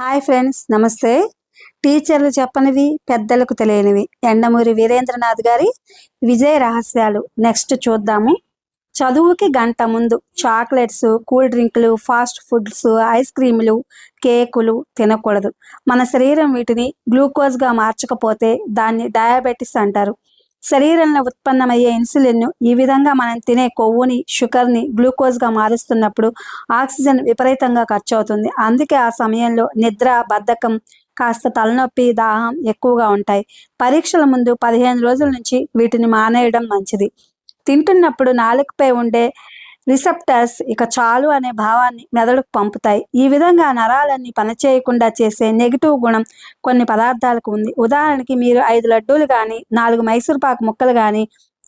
Hi friends, నమస్తే. టీచర్లు చెప్పనివి, పెద్దలకు తెలియనివి. ఎండమూరి వీరేంద్రనాథ్ గారి విజయ రహస్యాలు నెక్స్ట్ చూద్దాము. చదువుకి గంట ముందు చాక్లెట్స్, కూల్ డ్రింకులు, ఫాస్ట్ ఫుడ్స్, ఐస్ క్రీములు, కేకులు తినకూడదు. మన శరీరం వీటిని గ్లూకోజ్గా మార్చకపోతే దాన్ని డయాబెటిస్ అంటారు. శరీరంలో ఉత్పన్నమయ్యే ఇన్సులిన్ ఈ విధంగా మనం తినే కొవ్వుని, షుగర్ని గ్లూకోజ్గా మారుస్తున్నప్పుడు ఆక్సిజన్ విపరీతంగా ఖర్చు అవుతుంది. అందుకే ఆ సమయంలో నిద్ర, బద్ధకం, కాస్త తలనొప్పి, దాహం ఎక్కువగా ఉంటాయి. పరీక్షల ముందు 15 రోజుల నుంచి వీటిని మానేయడం మంచిది. తింటున్నప్పుడు నాలుకపై ఉండే రిసెప్టర్స్ ఇక చాలు అనే భావాన్ని మెదడుకు పంపుతాయి. ఈ విధంగా నరాలన్నీ పనిచేయకుండా చేసే నెగిటివ్ గుణం కొన్ని పదార్థాలకు ఉంది. ఉదాహరణకి మీరు 5 లడ్డూలు కానీ 4 మైసూర్పాకు ముక్కలు కానీ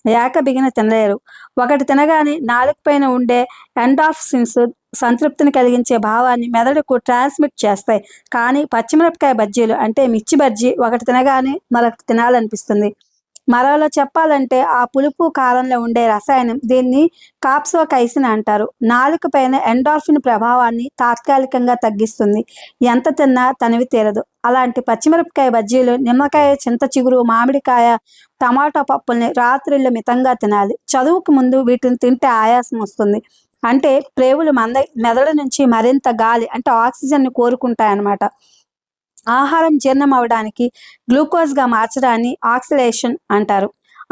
ఏకబిగిన తినలేరు. ఒకటి తినగానే నాలుక పైన ఉండే ఎండార్ఫిన్స్ సంతృప్తిని కలిగించే భావాన్ని మెదడుకు ట్రాన్స్మిట్ చేస్తాయి. కానీ పచ్చిమిరపకాయ బజ్జీలు అంటే మిర్చి బజ్జీ ఒకటి తినగానే మరొకటి తినాలనిపిస్తుంది. మరోలో చెప్పాలంటే ఆ పులుపు, కారంలో ఉండే రసాయనం దీన్ని కాప్సోకైసిన్ అంటారు. నాలుక పైన ఎండార్ఫిన్ ప్రభావాన్ని తాత్కాలికంగా తగ్గిస్తుంది. ఎంత తిన్నా తనివి తీరదు. అలాంటి పచ్చిమిరపకాయ బజ్జీలు, నిమ్మకాయ, చింత చిగురు, మామిడికాయ, టమాటా పప్పుల్ని రాత్రిళ్ళు మితంగా తినాలి. చదువుకు ముందు వీటిని తింటే ఆయాసం వస్తుంది. అంటే ప్రేవులు మెదడు నుంచి మరింత గాలి అంటే ఆక్సిజన్ని కోరుకుంటాయన్నమాట. ఆహారం జీర్ణం అవడానికి గ్లూకోజ్గా మార్చడాన్ని ఆక్సిలేషన్ అంటారు.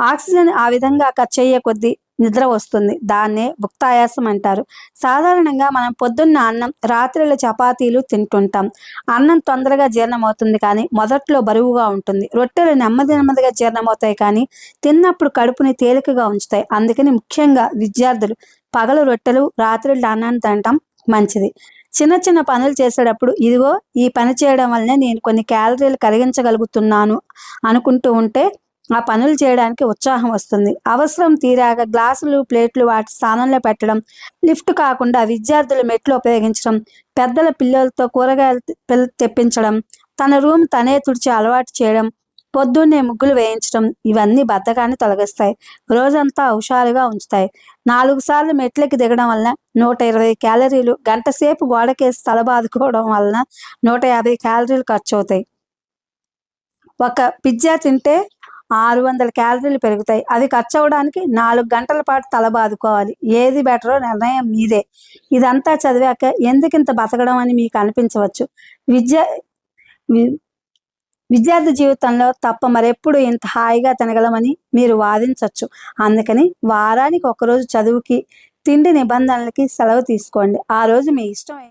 ఆక్సిజన్ ఆ విధంగా ఖర్చయ్యే కొద్దీ నిద్ర వస్తుంది. దాన్నే భుక్తాయాసం అంటారు. సాధారణంగా మనం పొద్దున్న అన్నం, రాత్రిళ్ళ చపాతీలు తింటుంటాం. అన్నం తొందరగా జీర్ణమవుతుంది, కానీ మొదట్లో బరువుగా ఉంటుంది. రొట్టెలు నెమ్మది నెమ్మదిగా జీర్ణమవుతాయి, కానీ తిన్నప్పుడు కడుపుని తేలికగా ఉంచుతాయి. అందుకని ముఖ్యంగా విద్యార్థులు పగలు రొట్టెలు, రాత్రిళ్ళు అన్నం తినటం మంచిది. చిన్న చిన్న పనులు చేసేటప్పుడు ఇదిగో ఈ పని చేయడం వల్లనే నేను కొన్ని క్యాలరీలు కరిగించగలుగుతున్నాను అనుకుంటూ ఉంటే ఆ పనులు చేయడానికి ఉత్సాహం వస్తుంది. అవసరం తీరాక గ్లాసులు, ప్లేట్లు వాటి స్థానంలో పెట్టడం, లిఫ్ట్ కాకుండా విద్యార్థులు మెట్లు ఉపయోగించడం, పెద్దల పిల్లలతో కూరగాయలు తెప్పించడం, తన రూమ్ తనే తుడిచి అలవాటు చేయడం, పొద్దున్నే ముగ్గులు వేయించడం ఇవన్నీ బద్ధకాన్ని తొలగిస్తాయి. రోజంతా హుషారుగా ఉంచుతాయి. 4 సార్లు మెట్లకి దిగడం వల్ల 120 క్యాలరీలు, గంట సేపు గోడకేసి తలబాదుకోవడం వలన 150 క్యాలరీలు ఖర్చు అవుతాయి. ఒక పిజ్జా తింటే 600 క్యాలరీలు పెరుగుతాయి. అది ఖర్చు అవడానికి 4 గంటల పాటు తలబాదుకోవాలి. ఏది బెటరో నిర్ణయం మీదే. ఇదంతా చదివాక ఎందుకింత బతకడం అని మీకు అనిపించవచ్చు. విద్య విద్యార్థి జీవితంలో తప్ప మరెప్పుడు ఇంత హాయిగా తినగలమని మీరు వాదించవచ్చు. అందుకని వారానికి ఒకరోజు చదువుకి, తిండి నిబంధనలకి సెలవు తీసుకోండి. ఆ రోజు మీ ఇష్టం